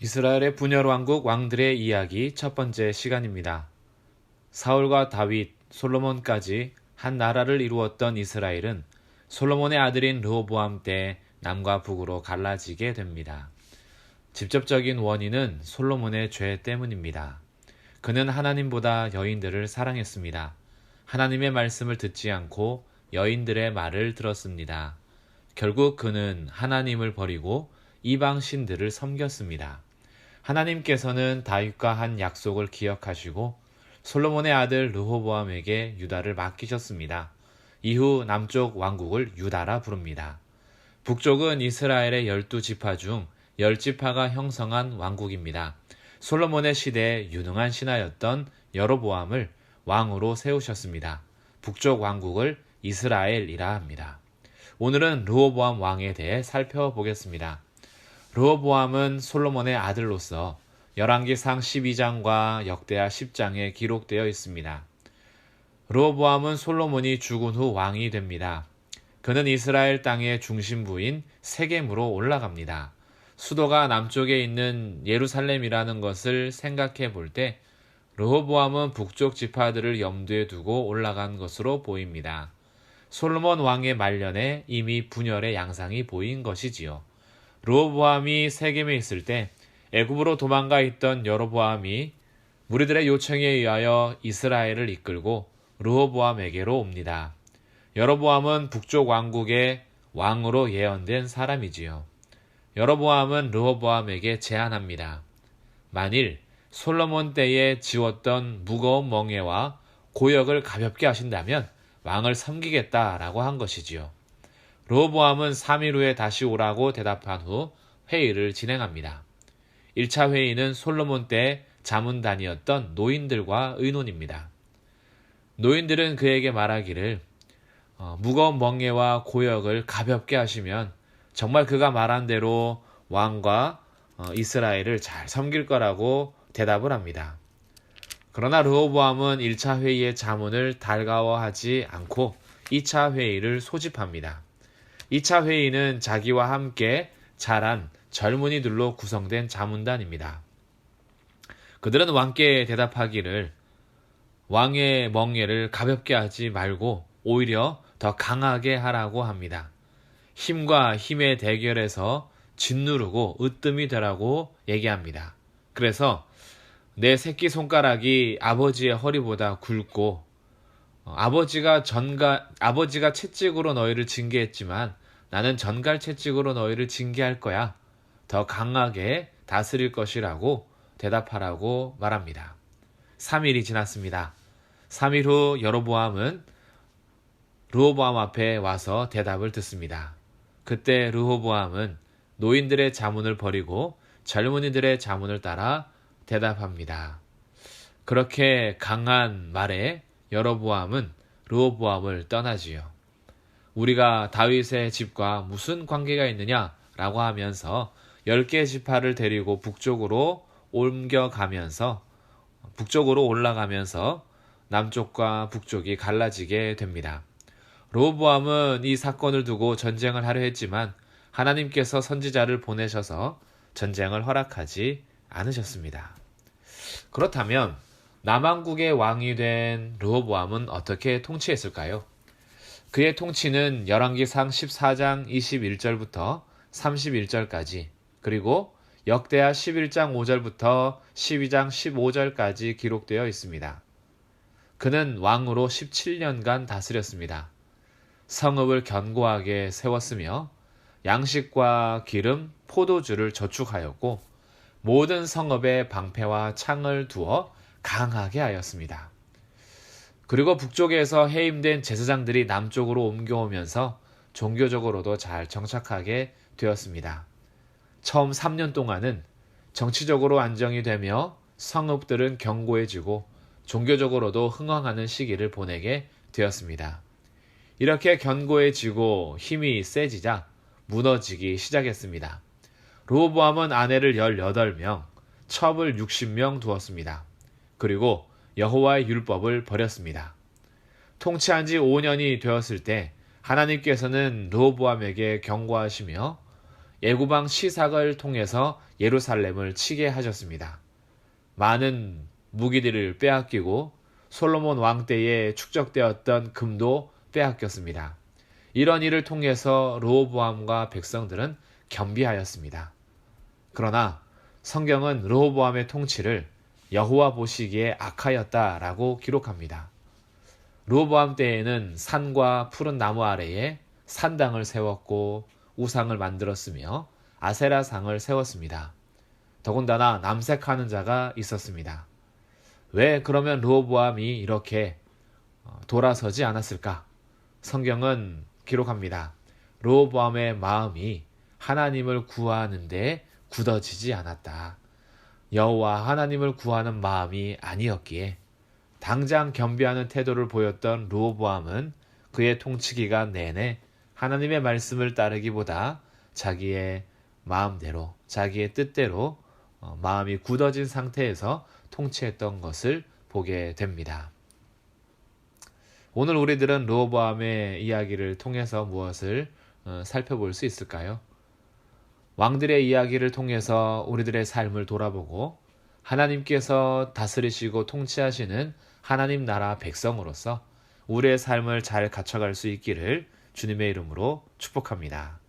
이스라엘의 분열 왕국 왕들의 이야기 첫 번째 시간입니다. 사울과 다윗, 솔로몬까지 한 나라를 이루었던 이스라엘은 솔로몬의 아들인 르호보암 때 남과 북으로 갈라지게 됩니다. 직접적인 원인은 솔로몬의 죄 때문입니다. 그는 하나님보다 여인들을 사랑했습니다. 하나님의 말씀을 듣지 않고 여인들의 말을 들었습니다. 결국 그는 하나님을 버리고 이방 신들을 섬겼습니다. 하나님께서는 다윗과 한 약속을 기억하시고 솔로몬의 아들 르호보암에게 유다를 맡기셨습니다. 이후 남쪽 왕국을 유다라 부릅니다. 북쪽은 이스라엘의 12지파 중 10지파가 형성한 왕국입니다. 솔로몬의 시대에 유능한 신하였던 여로보암을 왕으로 세우셨습니다. 북쪽 왕국을 이스라엘이라 합니다. 오늘은 르호보암 왕에 대해 살펴보겠습니다. 르호보암은 솔로몬의 아들로서 열왕기상 12장과 역대하 10장에 기록되어 있습니다. 르호보암은 솔로몬이 죽은 후 왕이 됩니다. 그는 이스라엘 땅의 중심부인 세겜으로 올라갑니다. 수도가 남쪽에 있는 예루살렘이라는 것을 생각해 볼 때 르호보암은 북쪽 지파들을 염두에 두고 올라간 것으로 보입니다. 솔로몬 왕의 말년에 이미 분열의 양상이 보인 것이지요. 르호보암이 세겜에 있을 때 애굽으로 도망가 있던 여로보암이 무리들의 요청에 의하여 이스라엘을 이끌고 르호보암에게로 옵니다. 여로보암은 북쪽 왕국의 왕으로 예언된 사람이지요. 여로보암은 르호보암에게 제안합니다. 만일 솔로몬 때에 지웠던 무거운 멍에와 고역을 가볍게 하신다면 왕을 섬기겠다라고 한 것이지요. 르호보암은 3일 후에 다시 오라고 대답한 후 회의를 진행합니다. 1차 회의는 솔로몬 때 자문단이었던 노인들과 의논입니다. 노인들은 그에게 말하기를 무거운 멍에와 고역을 가볍게 하시면 정말 그가 말한 대로 왕과 이스라엘을 잘 섬길 거라고 대답을 합니다. 그러나 르호보암은 1차 회의의 자문을 달가워하지 않고 2차 회의를 소집합니다. 2차 회의는 자기와 함께 자란 젊은이들로 구성된 자문단입니다. 그들은 왕께 대답하기를 왕의 멍에를 가볍게 하지 말고 오히려 더 강하게 하라고 합니다. 힘과 힘의 대결에서 짓누르고 으뜸이 되라고 얘기합니다. 그래서 내 새끼손가락이 아버지의 허리보다 굵고 아버지가 채찍으로 너희를 징계했지만 나는 전갈 채찍으로 너희를 징계할 거야. 더 강하게 다스릴 것이라고 대답하라고 말합니다. 3일이 지났습니다. 3일 후 여로보암은 르호보암 앞에 와서 대답을 듣습니다. 그때 르호보암은 노인들의 자문을 버리고 젊은이들의 자문을 따라 대답합니다. 그렇게 강한 말에 여로보암은 르호보암을 떠나지요. 우리가 다윗의 집과 무슨 관계가 있느냐라고 하면서 10개 지파를 데리고 북쪽으로 올라가면서 남쪽과 북쪽이 갈라지게 됩니다. 르호보암은 이 사건을 두고 전쟁을 하려 했지만 하나님께서 선지자를 보내셔서 전쟁을 허락하지 않으셨습니다. 그렇다면 남왕국의 왕이 된 르호보암은 어떻게 통치했을까요? 그의 통치는 열왕기상 14장 21절부터 31절까지 그리고 역대하 11장 5절부터 12장 15절까지 기록되어 있습니다. 그는 왕으로 17년간 다스렸습니다. 성읍을 견고하게 세웠으며 양식과 기름, 포도주를 저축하였고 모든 성읍에 방패와 창을 두어 강하게 하였습니다. 그리고 북쪽에서 해임된 제사장들이 남쪽으로 옮겨오면서 종교적으로도 잘 정착하게 되었습니다. 처음 3년 동안은 정치적으로 안정이 되며 성읍들은 견고해지고 종교적으로도 흥왕하는 시기를 보내게 되었습니다. 이렇게 견고해지고 힘이 세지자 무너지기 시작했습니다. 르호보암은 아내를 18명, 첩을 60명 두었습니다. 그리고 여호와의 율법을 버렸습니다. 통치한 지 5년이 되었을 때 하나님께서는 르호보암에게 경고하시며 예구방 시삭을 통해서 예루살렘을 치게 하셨습니다. 많은 무기들을 빼앗기고 솔로몬 왕 때에 축적되었던 금도 빼앗겼습니다. 이런 일을 통해서 르호보암과 백성들은 겸비하였습니다. 그러나 성경은 르호보암의 통치를 여호와 보시기에 악하였다라고 기록합니다. 르호보암 때에는 산과 푸른 나무 아래에 산당을 세웠고 우상을 만들었으며 아세라상을 세웠습니다. 더군다나 남색하는 자가 있었습니다. 왜 그러면 르호보암이 이렇게 돌아서지 않았을까? 성경은 기록합니다. 르호보암의 마음이 하나님을 구하는데 굳어지지 않았다. 여호와 하나님을 구하는 마음이 아니었기에 당장 겸비하는 태도를 보였던 르호보암은 그의 통치 기간 내내 하나님의 말씀을 따르기보다 자기의 마음대로, 자기의 뜻대로 마음이 굳어진 상태에서 통치했던 것을 보게 됩니다. 오늘 우리들은 르호보암의 이야기를 통해서 무엇을 살펴볼 수 있을까요? 왕들의 이야기를 통해서 우리들의 삶을 돌아보고 하나님께서 다스리시고 통치하시는 하나님 나라 백성으로서 우리의 삶을 잘 갖춰갈 수 있기를 주님의 이름으로 축복합니다.